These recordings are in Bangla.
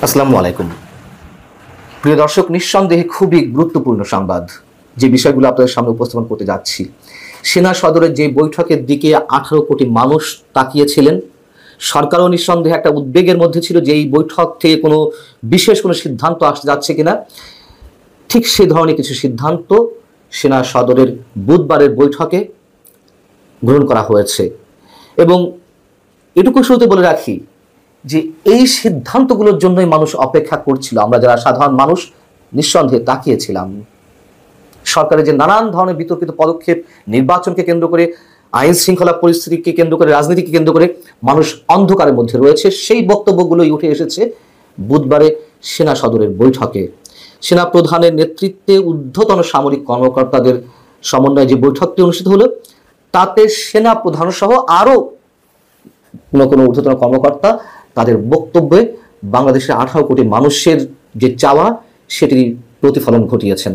আসসালামু আলাইকুম প্রিয় দর্শক, নিঃসন্দেহে খুবই গুরুত্বপূর্ণ সংবাদ যে বিষয়গুলো আপনাদের সামনে উপস্থাপন করতে যাচ্ছি। সেনা সদরের যে বৈঠকের দিকে 18 কোটি মানুষ তাকিয়েছিলেন, সরকারও নিঃসন্দেহে একটা উদ্বেগের মধ্যে ছিল যে এই বৈঠক থেকে কোনো বিশেষ কোনো সিদ্ধান্ত আসতে যাচ্ছে কিনা। ঠিক সেই ধরনের কিছু সিদ্ধান্ত সেনা সদরের বুধবারের বৈঠকে গ্রহণ করা হয়েছে। এবং এটুকু শুরুতে বলে রাখি যে এই সিদ্ধান্তগুলোর জন্যই মানুষ অপেক্ষা করছিল। আমরা যারা সাধারণ মানুষ নিঃসন্দেহে তাকিয়েছিলাম। সরকারের যে নানান ধরনের বিতর্কিত পদক্ষেপ, নির্বাচনকে কেন্দ্র করে, আইন শৃঙ্খলা পরিস্থিতিকে কেন্দ্র করে, রাজনীতিকে কেন্দ্র করে মানুষ অন্ধকারের মধ্যে রয়েছে, সেই বক্তব্যগুলোই উঠে এসেছে বুধবারে সেনা সদরের বৈঠকে। সেনা প্রধানের নেতৃত্বে ঊর্ধ্বতন সামরিক কর্মকর্তাদের সমন্বয়ে যে বৈঠকটি অনুষ্ঠিত হলো, তাতে সেনা প্রধান সহ আরও কোনো ঊর্ধ্বতন কর্মকর্তা তাদের বক্তব্যে বাংলাদেশের 18 কোটি মানুষের যে চাওয়া সেটির প্রতিফলন ঘটিয়েছেন।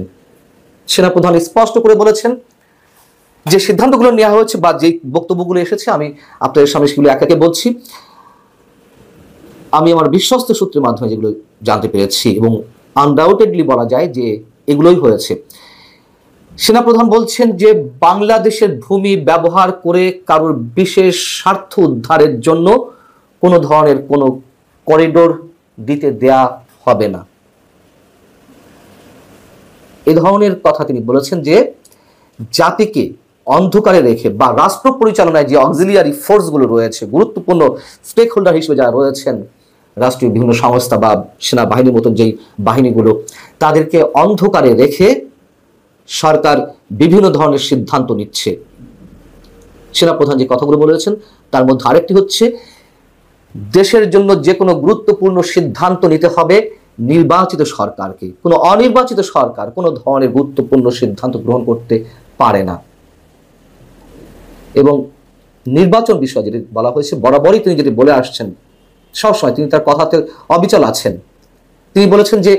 সেনাপ্রধান স্পষ্ট করে বলেছেন যে সিদ্ধান্তগুলো নেওয়া হয়েছে বা যে বক্তব্যগুলো এসেছে, আমি আপনাদের সামনে সেগুলো একে বলছি। আমি আমার বিশ্বস্ত সূত্রের মাধ্যমে যেগুলো জানতে পেরেছি এবং আনডাউটেডলি বলা যায় যে এগুলোই হয়েছে। সেনাপ্রধান বলছেন যে বাংলাদেশের ভূমি ব্যবহার করে কারোর বিশেষ স্বার্থ উদ্ধারের জন্য কোনো ধরনের কোনো করিডোর দিতে দেয়া হবে না। এই ধরনের কথা তিনি বলেছেন যে জাতিকে অন্ধকারে রেখে বা রাষ্ট্র পরিচালনায় যে অক্সিলিয়ারি ফোর্সগুলো রয়েছে, গুরুত্বপূর্ণ স্টেক হোল্ডার হিসেবে যারা রয়েছেন, রাষ্ট্রীয় বিভিন্ন সংস্থা বা সেনাবাহিনীর মতন যেই বাহিনীগুলো, তাদেরকে অন্ধকারে রেখে সরকার বিভিন্ন ধরনের সিদ্ধান্ত নিচ্ছে। সেনাপ্রধান যে কথাগুলো বলেছেন তার মধ্যে আরেকটি হচ্ছে, দেশের জন্য যে কোনো গুরুত্বপূর্ণ সিদ্ধান্ত নিতে হবে নির্বাচিত সরকারকে। কোনো অনির্বাচিত সরকার কোনো ধরনের গুরুত্বপূর্ণ সিদ্ধান্ত গ্রহণ করতে পারে না। এবং নির্বাচন বিষয়ে যেটি বলা হয়েছে, বরাবরই তিনি যেটি বলে আসছেন, সবসময় তিনি তার কথাতে অবিচল আছেন। তিনি বলেছেন যে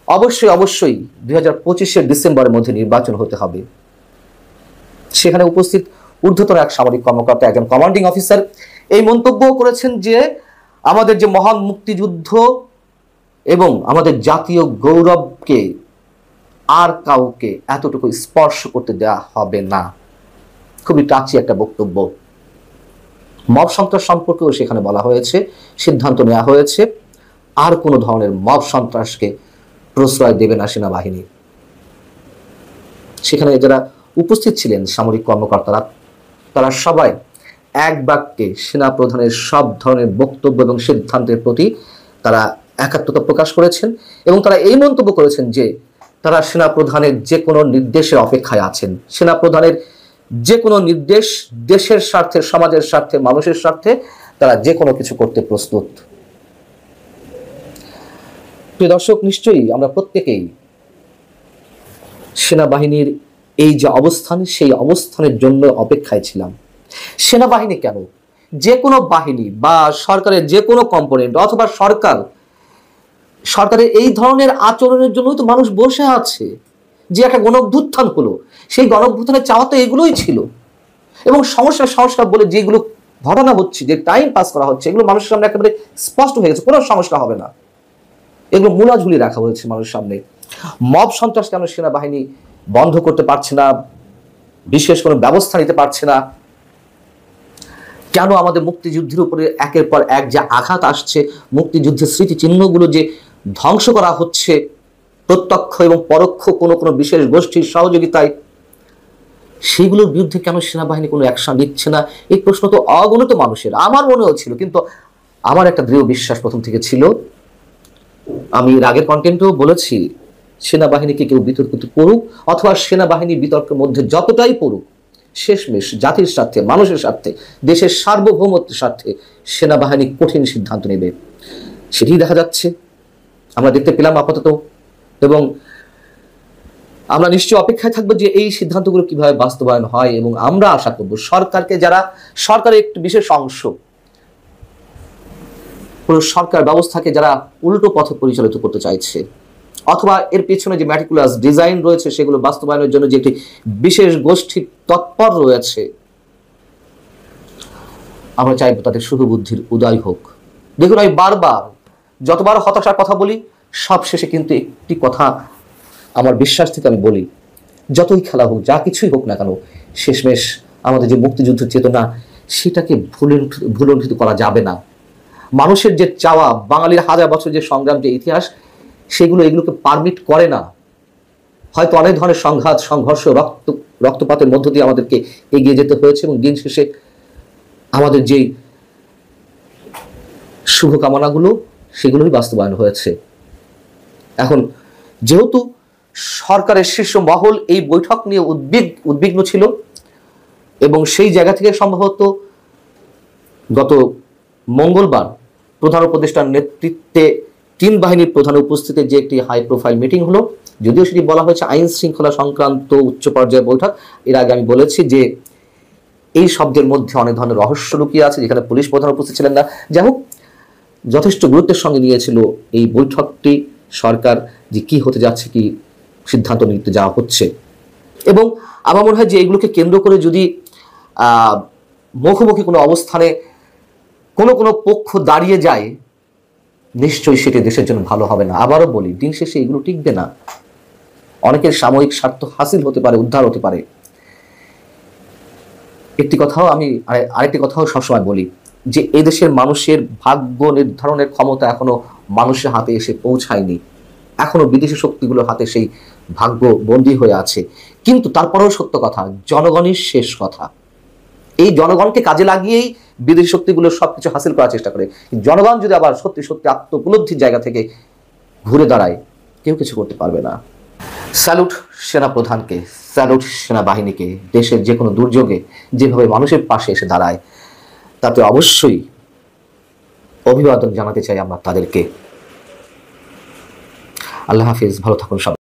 অবশ্যই 2025-এর ডিসেম্বরের মধ্যে নির্বাচন হতে হবে। সেখানে উপস্থিত ঊর্ধ্বতন এক সামরিক কর্মকর্তা, একজন কমান্ডিং অফিসার, এই মন্তব্য করেছেন যে আমাদের যে মহান মুক্তিযুদ্ধ এবং আমাদের জাতীয় গৌরবকে আর কাউকে এতটুকু স্পর্শ করতে দেওয়া হবে না। খুবই টাচি একটা বক্তব্য। মব সন্ত্রাস সম্পর্কেও সেখানে বলা হয়েছে, সিদ্ধান্ত নেওয়া হয়েছে আর কোনো ধরনের মব সন্ত্রাসকে প্রশ্রয় দেবে না সেনাবাহিনী। সেখানে যারা উপস্থিত ছিলেন সামরিক কর্মকর্তারা, তারা সবাই এক বাক্যে সেনা প্রধানের সব ধরনের বক্তব্য এবং সিদ্ধান্তের প্রতি তারা একাত্মতা প্রকাশ করেছেন এবং তারা এই মন্তব্য করেছেন যে তারা সেনা প্রধানের যে কোনো নির্দেশের অপেক্ষায় আছেন। সেনা প্রধানের যে কোনো নির্দেশ দেশের স্বার্থে, সমাজের স্বার্থে, মানুষের স্বার্থে তারা যে কোনো কিছু করতে প্রস্তুত। প্রিয় দর্শক, নিশ্চয়ই আমরা প্রত্যেকেই সেনাবাহিনীর এই যে অবস্থান, সেই অবস্থানের জন্য অপেক্ষায় ছিলাম। সেনাবাহিনী কেন, যে কোনো বাহিনী বা সরকারের যে কোনো কম্পোনেন্ট অথবা সরকারের এই ধরনের আচরণের জন্যই তো মানুষ বসে আছে। যে একটা গণঅভ্যুত্থান হলো, সেই গণঅভ্যুত্থানের চাওয়া তো এগুলোই ছিল। এবং সংস্কার বলে যেগুলো ঘটনা হচ্ছে, যে টাইম পাস করা হচ্ছে, এগুলো মানুষের সামনে একেবারে স্পষ্ট হয়ে গেছে, কোনো সংস্কার হবে না। এগুলো মূলা ঝুলিয়ে রাখা হয়েছে মানুষের সামনে। মব সন্ত্রাস কেন সেনাবাহিনী বন্ধ করতে পারছে না, বিশেষ কোনো ব্যবস্থা নিতে পারছে না? কেন আমাদের মুক্তিযুদ্ধের উপরে একের পর এক যে আঘাত আসছে, মুক্তিযুদ্ধের স্মৃতিচিহ্নগুলো যে ধ্বংস করা হচ্ছে প্রত্যক্ষ এবং পরোক্ষ কোনো বিশেষ গোষ্ঠীর সহযোগিতায়, সেগুলোর বিরুদ্ধে কেন সেনাবাহিনী কোনো অ্যাকশন নিচ্ছে না? এই প্রশ্ন তো অগণিত মানুষের, আমার মনেও ছিল। কিন্তু আমার একটা দৃঢ় বিশ্বাস প্রথম থেকে ছিল, আমি এর আগের কন্টেন্টেও বলেছি, সেনাবাহিনীকে কেউ বিতর্কিত করুক অথবা সেনাবাহিনী বিতর্কের মধ্যে যতটাই পড়ুক, শেষমেশ জাতির স্বার্থে, মানুষের স্বার্থে, দেশের সার্বভৌমত্বের স্বার্থে সেনাবাহিনী কঠিন সিদ্ধান্ত নেবে। সেটি দেখা যাচ্ছে, আমরা দেখতে পেলাম আপাতত। এবং আমরা নিশ্চয়ই অপেক্ষায় থাকবো যে এই সিদ্ধান্তগুলো কিভাবে বাস্তবায়ন হয়। এবং আমরা আশা করব সরকারকে, যারা সরকারের একটি বিশেষ অংশ, পুরো সরকার ব্যবস্থাকে যারা উল্টো পথে পরিচালিত করতে চাইছে অথবা এর পেছনে যে ম্যাটিকুলাস ডিজাইন রয়েছে সেগুলো বাস্তবায়নের জন্য যে একটি বিশেষ গোষ্ঠী তৎপর রয়েছে, আমরা চাইবো তাদের শুভ বুদ্ধির উদয় হোক। দেখুন, আমি বারবার যতবার হতাশার কথা বলি, সব শেষে কিন্তু একটি কথা আমার বিশ্বাস থেকে আমি বলি, যতই খেলা হোক, যা কিছুই হোক না কেন, শেষমেশ আমাদের যে মুক্তিযুদ্ধ চেতনা, সেটাকে ভুলণ্ঠিত করা যাবে না। মানুষের যে চাওয়া, বাঙালির হাজার বছর যে সংগ্রাম, যে ইতিহাস, এগুলোকে পারমিট করে না। হয়তো অনেক ধরনের সংঘাত, সংঘর্ষ, রক্তপাতের মধ্য দিয়ে আমাদেরকে এগিয়ে যেতে হয়েছে, এবং দিন শেষে আমাদের যে শুভকামনাগুলো, সেগুলোই বাস্তবায়ন হয়েছে। এখন যেহেতু সরকারের শীর্ষ মহল এই বৈঠক নিয়ে উদ্বিগ্ন ছিল, এবং সেই জায়গা থেকে সম্ভবত গত মঙ্গলবার প্রধান উপদেষ্টার নেতৃত্বে 3 বাহিনীর প্রধানের উপস্থিতিতে যে একটি হাই প্রোফাইল মিটিং হলো, যদিও সেটি বলা হয়েছে আইন শৃঙ্খলা সংক্রান্ত উচ্চ পর্যায়ের বৈঠক, এর আগে আমি বলেছি যে এই শব্দের মধ্যে অনেক ধরনের রহস্য লুকিয়ে আছে, যেখানে পুলিশ প্রধান উপস্থিত ছিলেন না। যাই হোক, যথেষ্ট গুরুত্বের সঙ্গে নিয়েছিল এই বৈঠকটি সরকার, যে কি হতে যাচ্ছে, কি সিদ্ধান্ত নিতে যাওয়া হচ্ছে। এবং আমার মনে হয় যে এগুলোকে কেন্দ্র করে যদি মুখোমুখি কোনো অবস্থানে কোনো পক্ষ দাঁড়িয়ে যায়, নিশ্চয়ই সেটি দেশের জন্য ভালো হবে না। আবারও বলি, দিন শেষে এগুলো টিকবে না। অনেকের সাময়িক স্বার্থ হাসিল হতে পারে, উদ্ধার হতে পারে। আরেকটি কথাও সবসময় বলি যে এদেশের মানুষের ভাগ্য নির্ধারণের ক্ষমতা এখনো মানুষের হাতে এসে পৌঁছায়নি। এখনো বিদেশি শক্তিগুলোর হাতে সেই ভাগ্য বন্দী হয়ে আছে। কিন্তু তারপরেও সত্য কথা, জনগণই শেষ কথা। এই জনগণকে কাজে লাগিয়েই বিদেশি শক্তিগুলো সবকিছু হাসিল করার চেষ্টা করে। জনগণ যদি আবার সত্যি সত্যি আত্মোপলব্ধির জায়গা থেকে ঘুরে দাঁড়ায়, কেউ কিছু করতে পারবে না। স্যালুট সেনা প্রধানকে, স্যালুট সেনাবাহিনীকে। দেশের যে কোনো দুর্যোগে যেভাবে মানুষের পাশে এসে দাঁড়ায়, তাতে অবশ্যই অভিবাদন জানাতে চাই আমরা তাদেরকে। আল্লাহ হাফিজ, ভালো থাকুন সবাই।